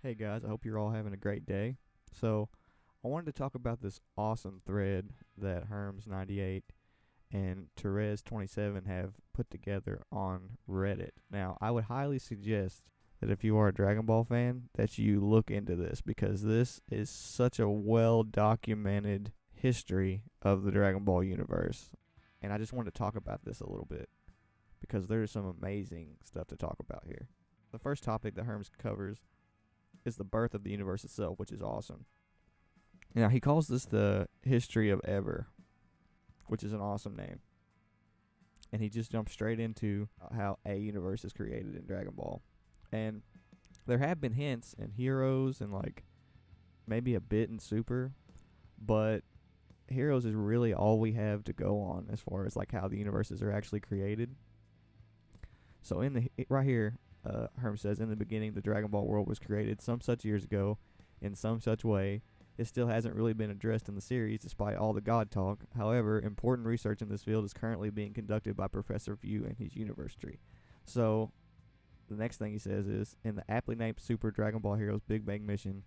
Hey guys, I hope you're all having a great day. So, I wanted to talk about this awesome thread that Herms98 and Therese27 have put together on Reddit. Now, I would highly suggest that if you are a Dragon Ball fan, that you look into this because this is such a well documented history of the Dragon Ball universe. And I just wanted to talk about this a little bit because there's some amazing stuff to talk about here. The first topic that Herms covers is the birth of the universe itself, which is awesome. Now, he calls this the history of ever, which is an awesome name. And he just jumps straight into how a universe is created in Dragon Ball. And there have been hints in Heroes and like maybe a bit in Super, but Heroes is really all we have to go on as far as like how the universes are actually created. So in the right here, Herm says, in the beginning, the Dragon Ball world was created some such years ago, in some such way. It still hasn't really been addressed in the series, despite all the God talk. However, important research in this field is currently being conducted by Professor View and his universe tree. So, the next thing he says is, in the aptly named Super Dragon Ball Heroes Big Bang mission,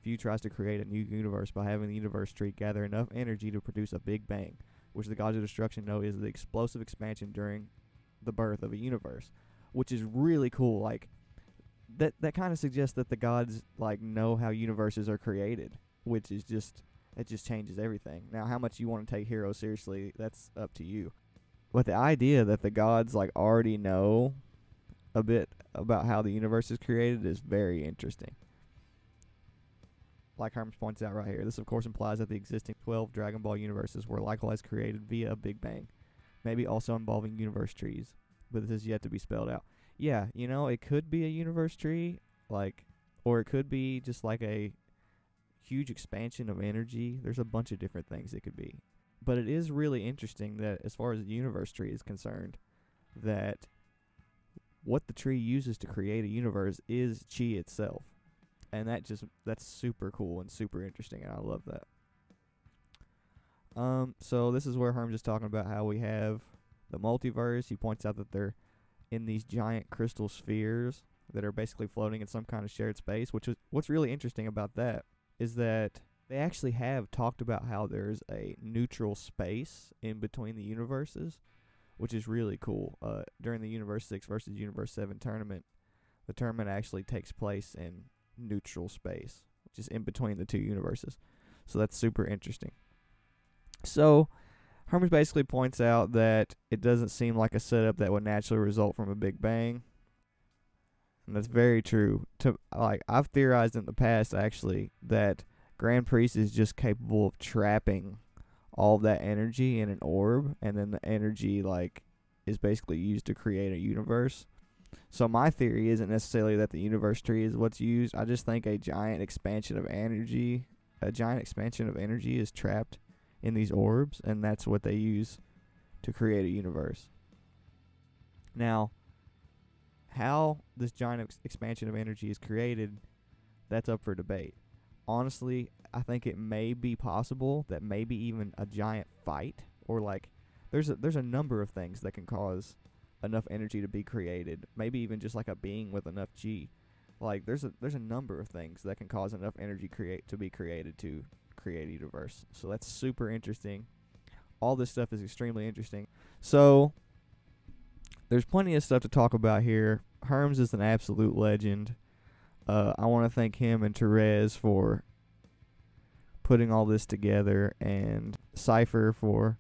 View tries to create a new universe by having the universe tree gather enough energy to produce a Big Bang, which the gods of destruction know is the explosive expansion during the birth of a universe. Which is really cool. Like that kind of suggests that the gods like know how universes are created, which is just it just changes everything. Now, how much you want to take Heroes seriously, that's up to you. But the idea that the gods like already know a bit about how the universe is created is very interesting. Like Hermes points out right here, this of course implies that the existing 12 Dragon Ball universes were likewise created via a Big Bang, maybe also involving universe trees. But this is yet to be spelled out. Yeah, you know, it could be a universe tree, like, or it could be just like a huge expansion of energy. There's a bunch of different things it could be. But it is really interesting that as far as the universe tree is concerned, that what the tree uses to create a universe is chi itself. And that's super cool and super interesting, and I love that. So this is where Herm's just talking about how we have the multiverse. He points out that they're in these giant crystal spheres that are basically floating in some kind of shared space, which is what's really interesting about that is that they actually have talked about how there's a neutral space in between the universes, which is really cool. During the Universe 6 versus Universe 7 tournament, the tournament actually takes place in neutral space, which is in between the two universes. So that's super interesting. So Hermes basically points out that it doesn't seem like a setup that would naturally result from a Big Bang. And that's very true. I've theorized in the past actually that Grand Priest is just capable of trapping all of that energy in an orb, and then the energy like is basically used to create a universe. So my theory isn't necessarily that the universe tree is what's used. I just think a giant expansion of energy is trapped in these orbs, and that's what they use to create a universe. Now, how this giant expansion of energy is created, that's up for debate. Honestly, I think it may be possible that maybe even a giant fight, or like there's a number of things that can cause enough energy to be created. Maybe even just like a being with enough chi. Like there's a number of things that can cause enough energy to be created to create a universe. So that's super interesting. All this stuff is extremely interesting. So there's plenty of stuff to talk about here. Herms is an absolute legend. I want to thank him and Therese for putting all this together, and Cypher for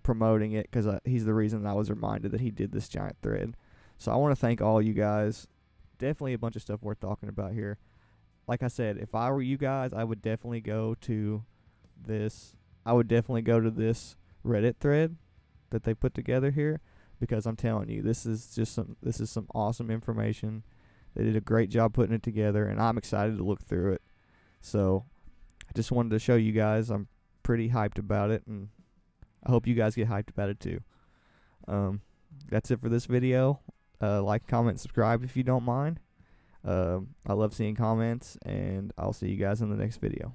promoting it, because he's the reason I was reminded that he did this giant thread. So I want to thank all you guys. Definitely a bunch of stuff worth talking about here. Like I said, if I were you guys, I would definitely go to this. I would definitely go to this Reddit thread that they put together here, because I'm telling you, this is some awesome information. They did a great job putting it together, and I'm excited to look through it. So I just wanted to show you guys I'm pretty hyped about it, and I hope you guys get hyped about it too. That's it for this video. Like, comment, subscribe if you don't mind. I love seeing comments, and I'll see you guys in the next video.